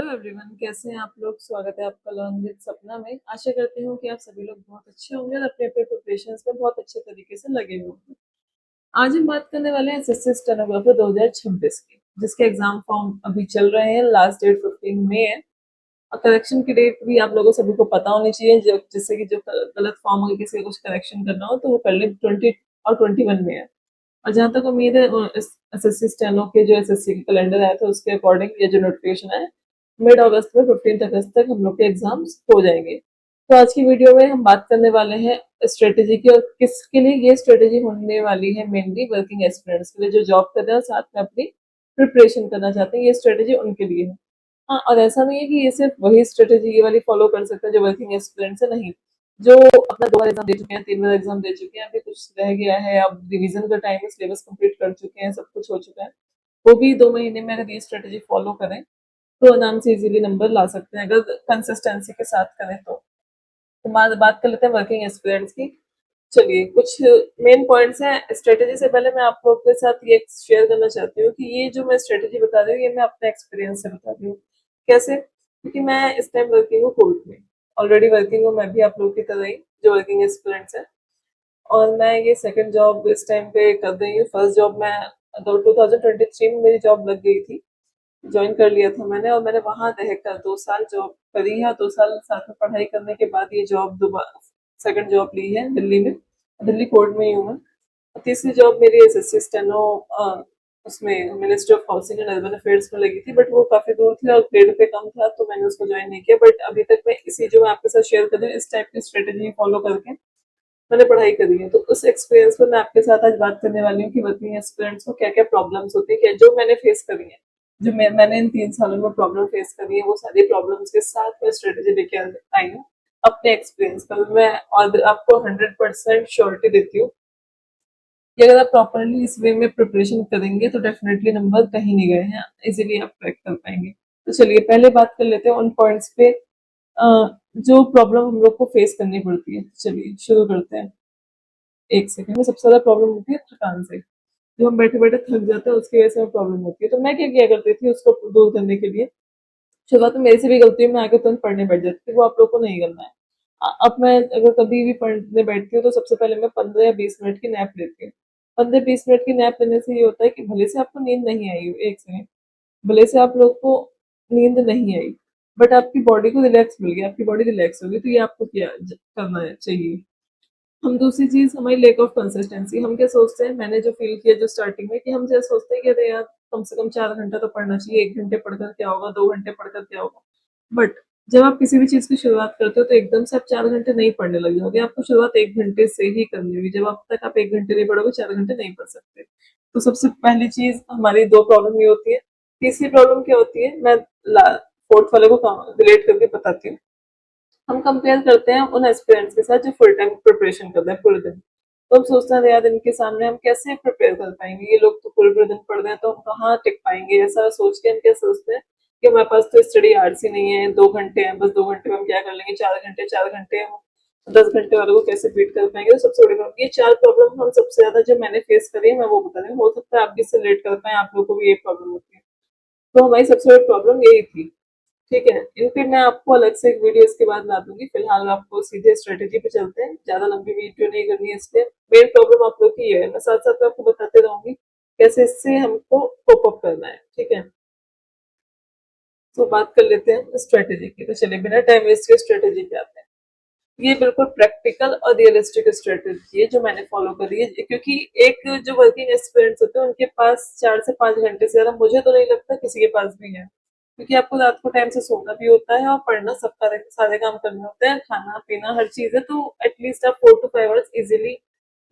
Hello everyone, कैसे हैं आप लोग। स्वागत है आपका लर्न विद सपना में। आशा करती हूँ कि आप सभी लोग बहुत अच्छे होंगे और अपने अपने प्रिपरेशंस में बहुत अच्छे तरीके से लगे हुए होंगे। आज हम बात करने वाले हैं एसएससी स्टेनोग्राफर 2026 की, जिसके एग्जाम फॉर्म अभी चल रहे हैं। लास्ट डेट 15 मई है और करेक्शन की डेट भी आप लोगों सभी को पता होनी चाहिए, जिससे कि जो गलत फॉर्म हो किसी का कुछ करेक्शन करना हो तो वो कर ले। 20 और 21 में है। और जहाँ तक उम्मीद है एसएससी स्टेनो के जो एसएससी के कैलेंडर आया था उसके अकॉर्डिंग ये जो नोटिफिकेशन है मिड अगस्त में 15 अगस्त तक हम लोग के एग्जाम्स हो जाएंगे। तो आज की वीडियो में हम बात करने वाले हैं स्ट्रेटेजी की, और किसके लिए ये स्ट्रेटेजी होने वाली है। मेनली वर्किंग एस्पिरेंट्स के लिए, जो जॉब कर रहे हैं और साथ में अपनी प्रिपरेशन करना चाहते हैं, ये स्ट्रेटेजी उनके लिए है। हाँ, और ऐसा नहीं है कि ये सिर्फ वही स्ट्रेटेजी ये वाली फॉलो कर सकते हैं जो वर्किंग एस्पिरेंट्स है, नहीं। जो अपना 2 बार एग्जाम दे चुके हैं, 3 बार एग्जाम दे चुके हैं, अभी कुछ रह गया है, अब रिवीजन का टाइम है, सिलेबस कंप्लीट कर चुके हैं, सब कुछ हो चुका है, वो भी 2 महीने में अगर ये स्ट्रेटेजी फॉलो करें तो आराम से इजीली नंबर ला सकते हैं, अगर कंसिस्टेंसी के साथ करें तो बात कर लेते हैं वर्किंग एस्पिरेंट्स की। चलिए, कुछ मेन पॉइंट्स हैं। स्ट्रेटेजी से पहले मैं आप लोग के साथ ये शेयर करना चाहती हूँ कि ये जो मैं स्ट्रेटेजी बता रही हूँ ये मैं अपने एक्सपीरियंस से बता रही हूँ। कैसे? क्योंकि मैं इस टाइम वर्किंग हूँ कोर्ट में, ऑलरेडी वर्किंग हूँ मैं भी आप लोग की तरह ही, जो वर्किंग एक्सपीरियंस है। और मैं ये सेकंड जॉब इस टाइम पे कर रही हूँ। फर्स्ट जॉब मैं 2023 में मेरी जॉब लग गई थी, ज्वाइन कर लिया था मैंने, और मैंने वहां रहकर 2 साल जॉब करी है। 2 साल साथ में पढ़ाई करने के बाद ये जॉब दोबारा सेकंड जॉब ली है दिल्ली में। दिल्ली कोर्ट में ही हूँ मैं। और तीसरी जॉब मेरी एसएससी स्टेनो उसमें ministry of housing and urban affairs में लगी थी, बट वो काफी दूर थी और ग्रेड पे कम था तो मैंने उसको ज्वाइन नहीं किया। बट अभी तक मैं इसी जो मैं आपके साथ शेयर कर रही हूँ इस टाइप की स्ट्रेटेजी फॉलो करके मैंने पढ़ाई करी है। तो उस एक्सपीरियंस में मैं आपके साथ आज बात करने वाली हूँ कि वर्किंग एक्सपीरियंस को क्या क्या प्रॉब्लम्स होती है, जो मैंने फेस करी है, जो मैंने इन 3 सालों में प्रॉब्लम फेस करी है, वो सारी प्रॉब्लम्स के साथ मैं स्ट्रेटेजी लेके आई हूँ अपने एक्सपीरियंस पर। मैं और आपको 100% श्योरिटी देती हूँ कि अगर आप प्रॉपरली इस वे में प्रिपरेशन करेंगे तो डेफिनेटली नंबर कहीं नहीं गए हैं, इजीली आप क्रैक कर पाएंगे। तो चलिए पहले बात कर लेते हैं उन पॉइंट्स पे जो प्रॉब्लम हम लोग को फेस करनी पड़ती है। चलिए शुरू करते हैं। एक सेकंड में। सबसे ज्यादा प्रॉब्लम होती है थकान से, जो हम बैठे बैठे थक जाते हैं उसकी वजह से प्रॉब्लम होती है। तो मैं क्या किया करती थी उसको दूर करने के लिए, शुरुआत में मेरी से भी गलती है, मैं आगे तुरंत पढ़ने बैठ जाती थी, वो आप लोग को नहीं करना है। अब मैं अगर कभी भी पढ़ने बैठती हूँ तो सबसे पहले मैं 15 या 20 मिनट की नैप लेती हूँ। 15-20 मिनट की नैप लेने से ये होता है कि भले से आपको नींद नहीं आई हो, एक सेकंड, भले से आप लोग को नींद नहीं आई, बट आपकी बॉडी को रिलैक्स मिल गया, आपकी बॉडी रिलैक्स होगी, तो ये आपको क्या करना है चाहिए। हम दूसरी चीज हमारी लेक ऑफ कंसिस्टेंसी। हम क्या सोचते हैं, मैंने जो फील किया जो स्टार्टिंग में, कि हम जैसे सोचते हैं कि अरे यार कम से कम 4 घंटा तो पढ़ना चाहिए, 1 घंटे पढ़कर क्या होगा, 2 घंटे पढ़कर क्या होगा। बट जब आप किसी भी चीज की शुरुआत करते हो तो एकदम से आप 4 घंटे नहीं पढ़ने लग जाओगे, आपको शुरुआत 1 घंटे से ही करनी होगी। जब आप तक आप 1 घंटे नहीं पढ़ोगे 4 घंटे नहीं पढ़ सकते। तो सबसे पहली चीज हमारी दो प्रॉब्लम ये होती है। तीसरी प्रॉब्लम क्या होती है, मैं फोर्थ वाले को रिलेट करके बताती हूँ। हम कंपेयर करते हैं उन एस्पिरेंट्स के साथ जो फुल टाइम प्रिपरेशन करते हैं पूरे दिन। तो हम सोचते हैं यार इनके सामने हम कैसे प्रिपेयर कर पाएंगे, ये लोग तो पूरे पूरे दिन पढ़ रहे हैं तो हम कहाँ टिक पाएंगे। ऐसा सोच के हम क्या सोचते हैं कि हमारे पास तो स्टडी आवर्स ही नहीं है, 2 घंटे हैं, बस 2 घंटे में हम क्या कर लेंगे, 4 घंटे, 4 घंटे हम 10 घंटे वालों को कैसे बीट कर पाएंगे। तो सबसे बड़ी प्रॉब्लम ये 4 प्रॉब्लम हम सबसे ज्यादा जो मैंने फेस करी है मैं वो बता रही हूँ, हो सकता है आप भी इससे रिलेट कर पाए, आप लोगों को भी ये प्रॉब्लम होती है। तो हमारी सबसे बड़ी प्रॉब्लम यही थी। ठीक है, इन फिर मैं आपको अलग से एक वीडियो इसके बाद ला दूंगी। फिलहाल आपको सीधे स्ट्रेटेजी पे चलते हैं, ज्यादा लंबी वीडियो नहीं करनी है इसलिए। मेन प्रॉब्लम आप लोग की ये है, मैं साथ साथ में आपको बताते रहूंगी कैसे इससे हमको कोप अप करना है। ठीक है, तो बात कर लेते हैं स्ट्रेटेजी की। तो चलिए बिना टाइम वेस्ट के स्ट्रेटेजी पे आते हैं। ये बिल्कुल प्रैक्टिकल और रियलिस्टिक स्ट्रेटेजी है जो मैंने फॉलो करी है, क्योंकि एक जो वर्किंग एक्सपीरियंस होते हैं उनके पास 4 से 5 घंटे से ज्यादा मुझे तो नहीं लगता किसी के पास भी है। क्योंकि आपको रात को टाइम से सोना भी होता है और पढ़ना, सब सारे काम करने होते हैं, खाना पीना हर चीज है, तो एटलीस्ट आप 4 to 5 आवर्स इजिली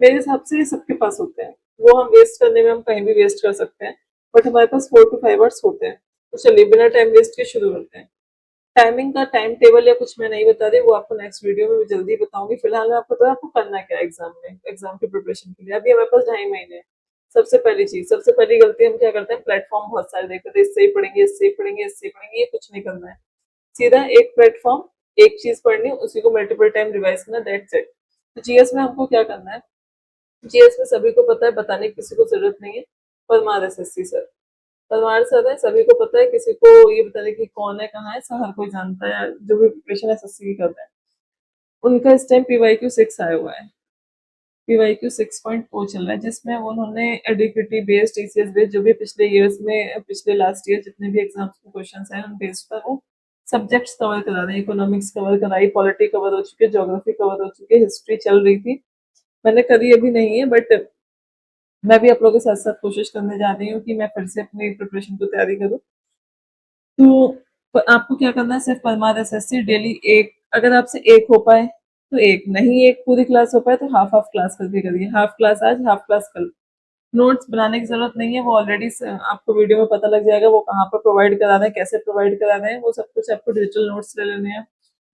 मेरे हिसाब से सबके पास होते हैं। वो हम वेस्ट करने में हम कहीं भी वेस्ट कर सकते हैं, बट हमारे पास 4 to 5 आवर्स होते हैं। तो चलिए बिना टाइम वेस्ट के शुरू करते हैं। टाइमिंग का टाइम टेबल या कुछ मैं नहीं बता रही, वो आपको नेक्स्ट वीडियो में जल्दी बताऊंगी। फिलहाल मैं आपको बता आपको करना क्या है एग्जाम में, एग्जाम की प्रिपरेशन के लिए। अभी हमारे पास 2.5 महीने हैं। सबसे पहली चीज, सबसे पहली गलती हम क्या करते हैं, प्लेटफॉर्म बहुत सारे देखते हैं, इससे ही पढ़ेंगे, इससे ही पढ़ेंगे, इससे ही पढ़ेंगे, ये कुछ नहीं करना है। सीधा एक प्लेटफॉर्म, एक चीज पढ़नी, उसी को मल्टीपल टाइम रिवाइज करना, दैट्स इट। तो जीएस में हमको क्या करना है, जीएस में सभी को पता है, बताने की किसी को जरूरत नहीं है, Parmar SSC sir. Parmar sir है, सभी को पता है, किसी को ये बता रहे कि कौन है कहाँ है, सब हर कोई जानता है जो भी प्रिपरेशन एसएससी की कर रहा है। उनका इस टाइम पीवाईक्यू 6 आया हुआ है, पीवाईक्यू 6.0 चल रहा है, जिसमें उन्होंने एडिक्विटी बेस्ड, टीसीएस बेस्ड, जो भी पिछले ईयर्स में, पिछले लास्ट ईयर जितने भी एग्जाम्स के क्वेश्चन आए उन बेस्ड पर वो सब्जेक्ट्स कवर करा रहे हैं। इकोनॉमिक्स कवर कराई, पॉलिटी कवर हो चुकी है, ज्योग्राफी कवर हो चुकी है, हिस्ट्री चल रही थी, मैंने करी अभी नहीं है, बट मैं भी आप लोगों के साथ साथ कोशिश करने जा रही हूँ कि मैं फिर से अपनी प्रिपरेशन को तैयारी करूँ। तो आपको क्या करना है, सिर्फ परमार एसएससी डेली एक, अगर आपसे एक हो पाए तो एक, नहीं एक पूरी क्लास हो पाए तो हाफ हाफ क्लास करके करिए, हाफ क्लास आज हाफ क्लास कल। नोट्स बनाने की जरूरत नहीं है, वो ऑलरेडी आपको वीडियो में पता लग जाएगा वो कहाँ पर प्रोवाइड करा रहे हैं, कैसे प्रोवाइड करा रहे हैं, वो सब कुछ आपको डिजिटल नोट्स ले लेने हैं,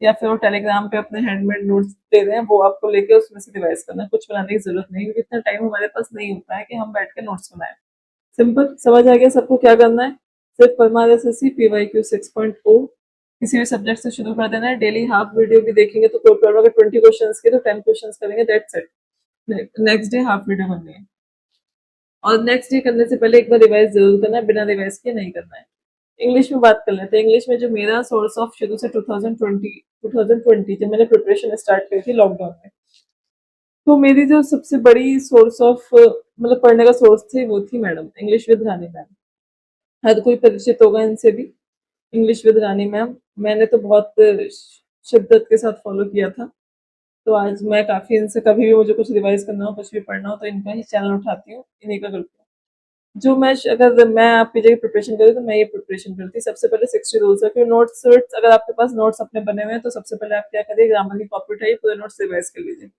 या फिर वो टेलीग्राम पे अपने हैंडमेड नोट्स दे रहे हैं, वो आपको लेके उसमें से रिवाइज करना है, कुछ बनाने की जरूरत नहीं, क्योंकि इतना टाइम हमारे पास नहीं होता है कि हम बैठ के नोट्स बनाए। सिंपल समझ आ गया सबको क्या करना है, सिर्फ परमार एसएससी पीवाईक्यू 6.0 किसी भी सब्जेक्ट से शुरू कर देना है। डेली हाफ वीडियो भी देखेंगे तो कोई प्रॉब्लम, अगर 20 क्वेश्चंस के तो 10 क्वेश्चंस करेंगे, that's it. Next day half video बननी है, और नेक्स्ट डे करने से पहले एक बार रिवाइज जरूर करना है, बिना रिवाइज के नहीं करना है। इंग्लिश में बात कर लेते हैं। इंग्लिश में जो मेरा सोर्स ऑफ शुरू से 2020 जब मैंने प्रिपरेशन स्टार्ट करी थी लॉकडाउन में, तो मेरी जो सबसे बड़ी सोर्स ऑफ मतलब पढ़ने का सोर्स थी वो थी madam, English with Rani ma'am. हर कोई परिचित होगा इनसे भी, इंग्लिश विद रानी मैम। मैंने तो बहुत शिद्दत के साथ फॉलो किया था, तो आज मैं काफी इनसे, कभी भी मुझे कुछ रिवाइज करना हो, कुछ भी पढ़ना हो, तो इनका ही चैनल उठाती हूँ, इन्हीं का करती हूँ। जो मैं, अगर मैं आपकी जगह प्रिपरेशन करूँ तो मैं ये प्रिपरेशन करती, सबसे पहले 60 रूल्स है, क्योंकि नोट्स, अगर आपके पास नोट्स अपने बने हुए हैं तो सबसे पहले आप क्या करिए, ग्रामर की कॉपी उठाइए, पूरे नोट्स रिवाइज कर लीजिए।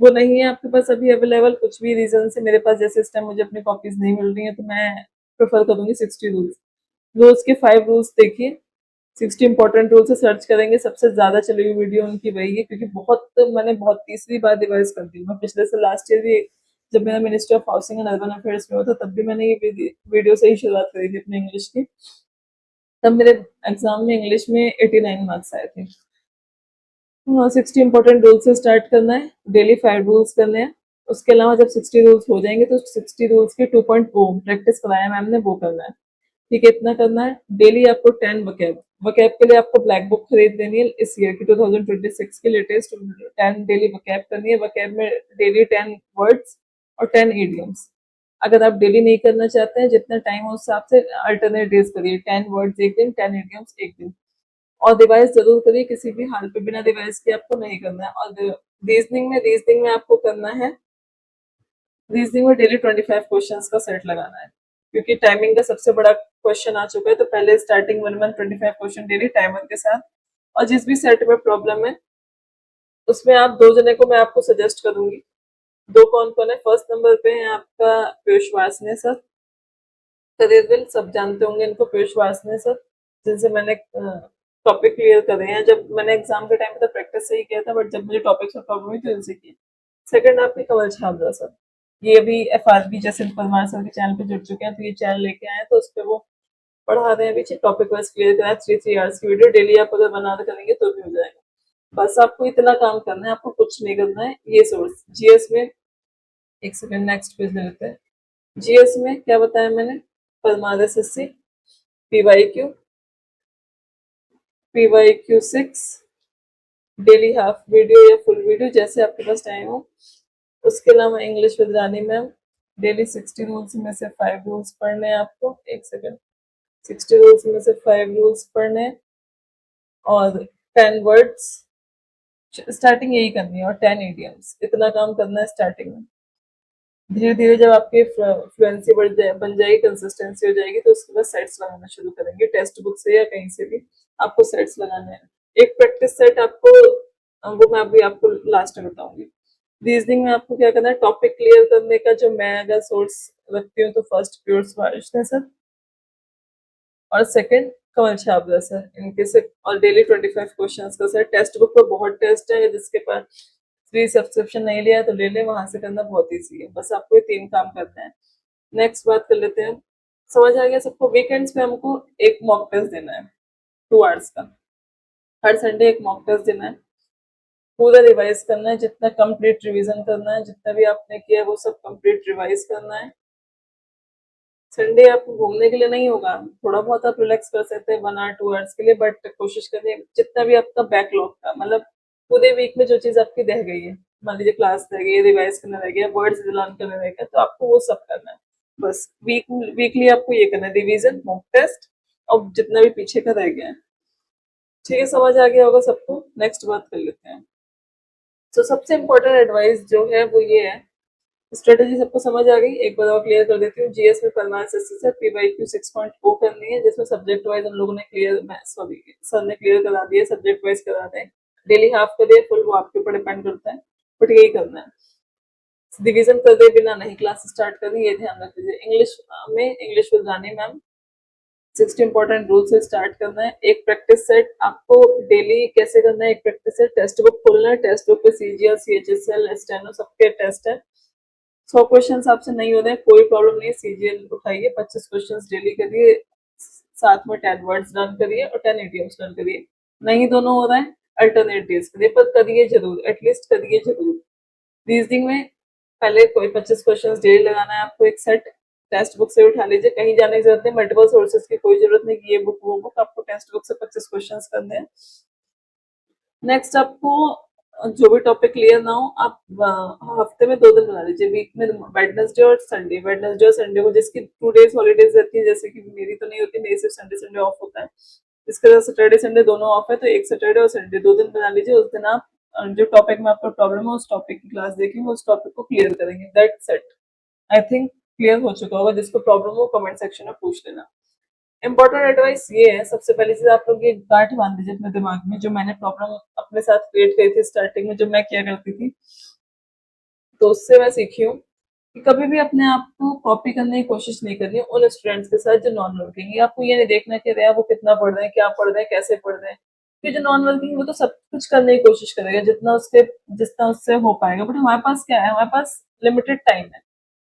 वो नहीं है आपके पास अभी अवेलेबल, कुछ भी रीजन से मेरे पास जैसे इस टाइम मुझे अपनी कॉपीज नहीं मिल रही है, तो मैं प्रेफर करूंगी 60 रूल्स। रोज के 5 रूल्स देखिए, 60 इंपॉर्टेंट रूल से सर्च करेंगे, सबसे ज्यादा चली हुई वीडियो उनकी वही है, क्योंकि मैंने बहुत तीसरी बार रिवाइज कर दी। मैं पिछले से लास्ट ईयर भी, जब मेरा ministry of housing and urban affairs में होता, तब भी मैंने ये वीडियो से ही शुरुआत करी थी अपने इंग्लिश की। तब मेरे एग्जाम में इंग्लिश में 89 मार्क्स आए थे। 60 इंपॉर्टेंट रूल्स से स्टार्ट करना है, डेली 5 रूल्स करने हैं। उसके अलावा जब 60 रूल्स हो जाएंगे तो 60 रूल्स के 2.0 प्रैक्टिस कराया मैम ने, वो करना है। ठीक है, इतना करना है। डेली आपको 10 वकैब, वकैब के लिए आपको ब्लैक बुक खरीद देनी है, इस ईयर की 2026 की लेटेस्ट 10 डेली वकैब करनी है। वकैब में डेली 10 वर्ड्स और 10 इडियम्स। अगर आप डेली नहीं करना चाहते हैं, जितना टाइम हो उस हिसाब से अल्टरनेट डेज करिए, 10 वर्ड्स एक दिन, 10 इडियम्स एक दिन। और रिवाइज जरूर करिए, किसी भी हाल पे बिना रिवाइज के आपको नहीं करना है। और रीजनिंग में आपको करना है, रीजनिंग में डेली 25 क्वेश्चंस का सेट लगाना है, क्योंकि टाइमिंग का सबसे बड़ा क्वेश्चन आ चुका है, तो पहले starting 1 month 25 question daily timer के साथ। और जिस भी सेट में प्रॉब्लम है उसमें आप 2 जने को मैं आपको सजेस्ट करूंगी। 2 कौन कौन है, फर्स्ट नंबर पे है आपका पीयूष वासने सर, करियर विल सब जानते होंगे इनको, पीयूष वासने सर, जिनसे मैंने टॉपिक क्लियर करे हैं। जब मैंने एग्जाम के टाइम पे तो प्रैक्टिस से ही किया था, बट जब मुझे टॉपिक्स में प्रॉब्लम हुई तो इनसे की। सेकंड आपके कंवल छाबरा सर, ये भी एफआरबी जैसे परमार सर के चैनल पे जुड़ चुके हैं, तो ये चैनल लेके आए हैं, तो उस पर वो पढ़ा रहे हैं, अभी टॉपिक वाइज क्लियर कराया, 3 आवर्स की वीडियो डेली आप अगर बना करेंगे तो भी हो जाएगा। बस आपको इतना काम करना है, आपको कुछ नहीं करना है। ये सोर्स जीएस में, एक सेकंड नेक्स्ट पेज ले लेते हैं। जीएस में क्या बताया मैंने, Parmar SSC PYQ, PYQ 6 daily half video या फुल वीडियो जैसे आपके पास टाइम हो। उसके अलावा English with Rani ma'am, daily 60 rules में से 5 रूल्स पढ़ने हैं आपको, एक सेकंड, 60 रूल्स में से 5 रूल्स पढ़ने हैं, और 10 वर्ड्स, स्टार्टिंग यही करनी है, और 10 इडियम्स। इतना काम करना है स्टार्टिंग में। धीरे धीरे जब आपकी फ्लुएंसी बन जाएगी, कंसिस्टेंसी हो जाएगी, तो उसके बाद सेट्स लगाना शुरू करेंगे, टेक्स्ट बुक से या कहीं से भी आपको सेट्स लगाने हैं। एक प्रैक्टिस सेट आपको, वो मैं अभी आपको लास्ट में बताऊंगी। रीजनिंग में आपको क्या करना है, टॉपिक क्लियर करने का जो मैं अगर सोर्स रखती हूँ, तो फर्स्ट प्योर स्वादिष्ट है सर, और सेकंड कंवल छाबरा सर, इनके से। और डेली 25 क्वेश्चंस का सर, टेक्स्ट बुक पर बहुत टेस्ट है, जिसके पास फ्री सब्सक्रिप्शन नहीं लिया तो ले ले, वहां से करना बहुत ईजी है। बस आपको ये 3 काम करना है। नेक्स्ट बात कर लेते हैं, समझ आ गया सबको। वीकेंड्स पे हमको एक मॉक टेस्ट देना है, 2 आवर्स का, हर संडे एक मॉक टेस्ट देना है। पूरा रिवाइज करना है, जितना कंप्लीट रिवीजन करना है, जितना भी आपने किया वो सब कंप्लीट रिवाइज करना है। संडे आपको घूमने के लिए नहीं होगा, थोड़ा बहुत आप रिलैक्स कर सकते हैं 1 और 2 आवर्स के लिए, बट कोशिश करिए जितना भी आपका बैकलॉग था, मतलब पूरे वीक में जो चीज आपकी रह गई है, मान लीजिए क्लास रह गई, रिवाइज करना रह गया, वर्ड्स लर्न करना रह गया, तो आपको वो सब करना है। बस वीकली आपको ये करना है, रिवीजन, मॉक टेस्ट और जितना भी पीछे का रह गया है। ठीक है, समझ आ गया होगा सबको। नेक्स्ट बात कर लेते हैं। तो सबसे इम्पोर्टेंट एडवाइस जो है वो ये है, स्ट्रेटेजी सबको समझ आ गई, एक बार और क्लियर कर देती हूँ। जीएस में परमानेंट से पीवाईक्यू 6.0 करनी है, जिसमें सब्जेक्ट वाइज हम लोगों ने क्लियर, सॉरी सर ने क्लियर करा दिया, सब्जेक्ट वाइज करा दें, डेली हाफ करिए, फुल वो आपके ऊपर डिपेंड करता है, बट यही करना है। डिवीजन कर दे बिना नहीं क्लास स्टार्ट करनी, ये ध्यान रख लीजिए। इंग्लिश में English with Rani ma'am 60 important rule से स्टार्ट करना है। एक प्रैक्टिस सेट आपको डेली कैसे करना है, एक प्रैक्टिस सेट, टेक्स्ट बुक खोलना है, टेक्स्ट बुक पे सीजीएल, सीएचएसएल, स्टेनो सबके टेस्ट है। 100 क्वेश्चन आपसे नहीं हो रहे हैं, कोई प्रॉब्लम नहीं है, सीजीएल उठाइए, 25 क्वेश्चन डेली करिए, साथ में 10 वर्ड्स लर्न करिए और 10 इडियम्स लर्न करिए। नहीं दोनों हो रहा है, अल्टरनेट डेज करिए, पर करिए जरूर, एटलीस्ट करिए जरूर। रीजनिंग में पहले कोई 25 क्वेश्चन डेली लगाना है आपको, एक सेट टेक्स्ट बुक से उठा लीजिए, कहीं जाने की जरूरत नहीं, मल्टीपल सोर्सेज की कोई जरूरत नहीं कि ये बुक वो बुक, आपको टेक्स्ट बुक से 25 क्वेश्चन करने हैं। नेक्स्ट आपको जो भी टॉपिक क्लियर ना हो, आप हफ्ते में 2 दिन बना लीजिए, वीक में वेडनेसडे और संडे, वेडनेसडे और संडे को, जिसकी 2 डेज हॉलीडेज रहती है, जैसे कि मेरी तो नहीं होती, मेरी सिर्फ संडे संडे ऑफ होता है, इसके बाद सैटरडे संडे दोनों ऑफ है, तो एक सैटरडे और संडे 2 दिन बना लीजिए। उस दिन आप जो टॉपिक में आपको प्रॉब्लम है उस टॉपिक की क्लास देखेंगे, उस टॉपिक को क्लियर करेंगे, that's it. I think clear हो चुका होगा, जिसको प्रॉब्लम हो कमेंट सेक्शन में पूछ लेना। इंपॉर्टेंट एडवाइस ये है, सबसे पहली चीज आप लोग ये गांठ बांध लीजिए अपने दिमाग में, जो मैंने प्रॉब्लम अपने साथ क्रिएट करी थी स्टार्टिंग में, जो मैं किया करती थी, तो उससे मैं सीखी हूँ कि कभी भी अपने आप को कॉपी करने की कोशिश नहीं करनी उन स्टूडेंट्स के साथ जो नॉन वर्किंग है। आपको ये नहीं देखना कि यार वो कितना पढ़ रहे हैं, क्या पढ़ रहे हैं, कैसे पढ़ रहे हैं, क्योंकि जो नॉन वर्किंग वो तो सब कुछ करने की कोशिश करेगा जितना उससे हो पाएगा, बट हमारे पास क्या है, हमारे पास लिमिटेड टाइम है।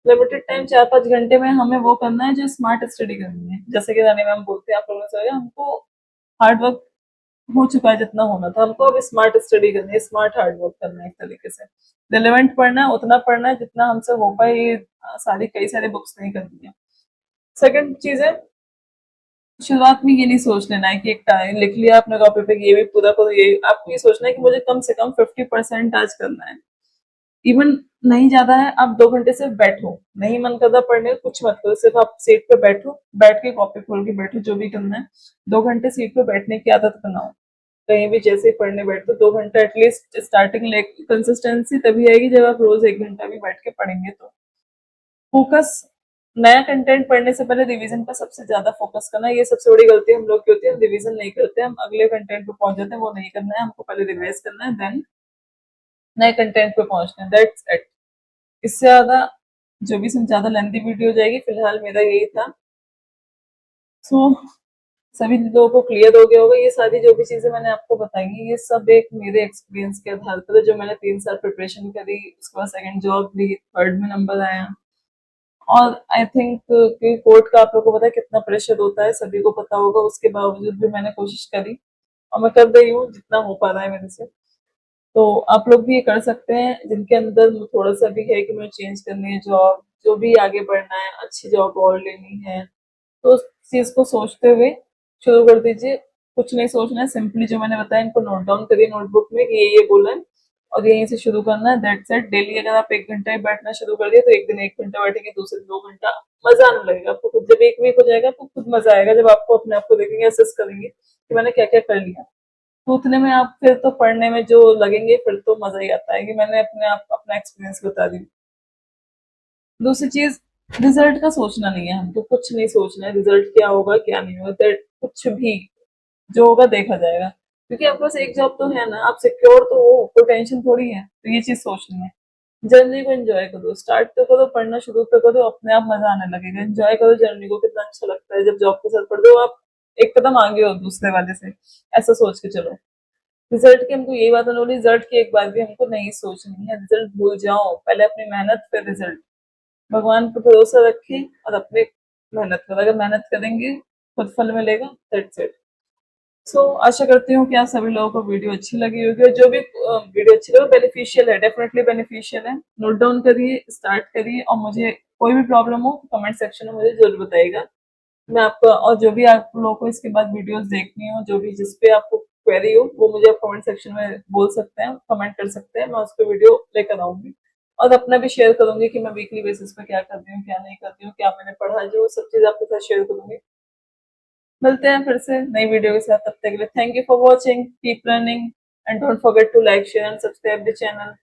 लिमिटेड टाइम 4-5 घंटे में हमें वो करना है जो स्मार्ट स्टडी करनी है, जैसे कि रानी मैम बोलते हैं, आप लोगों से हमको हार्ड वर्क हो चुका है जितना होना था, हमको अब स्मार्ट स्टडी करनी है, स्मार्ट हार्ड वर्क करना है, एक तरीके से रिलेवेंट पढ़ना है, उतना पढ़ना है जितना हमसे हो पाए, ये सारी कई सारी बुक्स नहीं करनी है। सेकंड चीज है, शुरुआत में ये नहीं सोच लेना है कि एक टाइम लिख लिया आपने कॉपी पे ये भी पूरा करो, ये आपको ये सोचना है कि मुझे कम से कम 50% आज करना है, इवन नहीं ज्यादा है, आप 2 घंटे सिर्फ बैठो, नहीं मन करता पढ़ने का कुछ मत करो, सिर्फ आप सीट पे बैठो, बैठ के कॉपी खोल के बैठो, जो भी करना है 2 घंटे सीट पे बैठने की आदत बनाओ। कहीं भी जैसे ही पढ़ने बैठो 2 घंटा एटलीस्ट स्टार्टिंग, कंसिस्टेंसी तभी आएगी जब आप रोज 1 घंटा भी बैठ के पढ़ेंगे। तो फोकस, नया कंटेंट पढ़ने से पहले रिवीजन पर सबसे ज्यादा फोकस करना, ये सबसे बड़ी गलती हम लोग की होती है, हम रिवीजन नहीं करते, हम अगले कंटेंट पे पहुंच जाते हैं, वो नहीं करना है, हमको पहले रिवाइज करना है, देन नए कंटेंट पे पहुंचना है, दैट्स इट। इससे ज्यादा जो भी ज्यादा लेंथी वीडियो हो जाएगी, फिलहाल मेरा यही था। सो सभी लोगों को क्लियर हो गया होगा, ये सारी जो भी चीजें मैंने आपको बताई हैं, ये सब एक मेरे एक्सपीरियंस के आधार पर है, जो मैंने 3 साल प्रिपरेशन करी, उसके बाद सेकंड जॉब ली, थर्ड में नंबर आया। और आई थिंक कि कोर्ट का आप लोगों को पता है कितना प्रेशर होता है, सभी को पता होगा, उसके बावजूद भी मैंने कोशिश करी और मैं कर रही हूँ जितना हो पा रहा है मेरे से। तो आप लोग भी ये कर सकते हैं, जिनके अंदर थोड़ा सा भी है कि मुझे चेंज करनी है जॉब, जो भी आगे बढ़ना है, अच्छी जॉब और लेनी है, तो उस चीज को सोचते हुए शुरू कर दीजिए। कुछ नहीं सोचना है, सिंपली जो मैंने बताया इनको नोट डाउन करिए नोटबुक में कि ये बोला है और यहीं से शुरू करना है, दैट्स इट। डेली अगर आप 1 घंटा ही बैठना शुरू कर दिए तो एक दिन 1 घंटा बैठेंगे, दूसरे दिन 2 घंटा, मजा आने लगेगा आपको खुद। जब एक वीक हो जाएगा तो खुद मजा आएगा, जब आपको अपने आप को देखेंगे, असेस करेंगे कि मैंने क्या क्या कर लिया, तो उतने में आप फिर तो पढ़ने में जो लगेंगे फिर तो मजा ही आता है, कि मैंने अपने आप अपना एक्सपीरियंस बता दी। दूसरी चीज, रिजल्ट का सोचना नहीं है हमको, कुछ नहीं सोचना है रिजल्ट क्या होगा क्या नहीं होगा, कुछ भी जो होगा देखा जाएगा, क्योंकि आपके पास एक जॉब तो है ना, आप सिक्योर तो हो, कोई टेंशन थोड़ी है, तो ये चीज सोचनी है। जर्नी को एंजॉय करो, स्टार्ट तो करो, पढ़ना शुरू तो करो, अपने आप मजा आने लगेगा, एंजॉय करो जर्नी को, कितना अच्छा लगता है जब जॉब के साथ पढ़ते हो आप, एक कदम आगे हो दूसरे वाले से, ऐसा सोच के चलो। रिजल्ट की हमको यही बात है, रिजल्ट की एक बार भी हमको नहीं सोचनी है, रिजल्ट भूल जाओ, पहले अपनी मेहनत फिर रिजल्ट। भगवान पर भरोसा रखें और अपने मेहनत करो, अगर मेहनत करेंगे खुद फल मिलेगा, दैट्स इट। सो आशा करती हूँ कि आप सभी लोगों को वीडियो अच्छी लगी होगी, और जो भी वीडियो अच्छी लगे, बेनिफिशियल है, डेफिनेटली बेनिफिशियल है, नोट डाउन करिए, स्टार्ट करिए और मुझे कोई भी प्रॉब्लम हो कमेंट सेक्शन में मुझे जरूर बताइएगा। मैं आपको, और जो भी आप लोगों को इसके बाद वीडियोस देखनी हो, जो भी जिस पे आपको क्वेरी हो, वो मुझे आप कमेंट सेक्शन में बोल सकते हैं, कमेंट कर सकते हैं, मैं उस पर वीडियो लेकर आऊंगी और अपना भी शेयर करूंगी कि मैं वीकली बेसिस पे क्या करती हूँ, क्या नहीं करती हूँ, क्या मैंने पढ़ा, जो सब चीज आपके साथ शेयर करूंगी। मिलते हैं फिर से नई वीडियो के साथ, तब तक के लिए thank you for watching, keep running and don't forget to like share and subscribe the channel.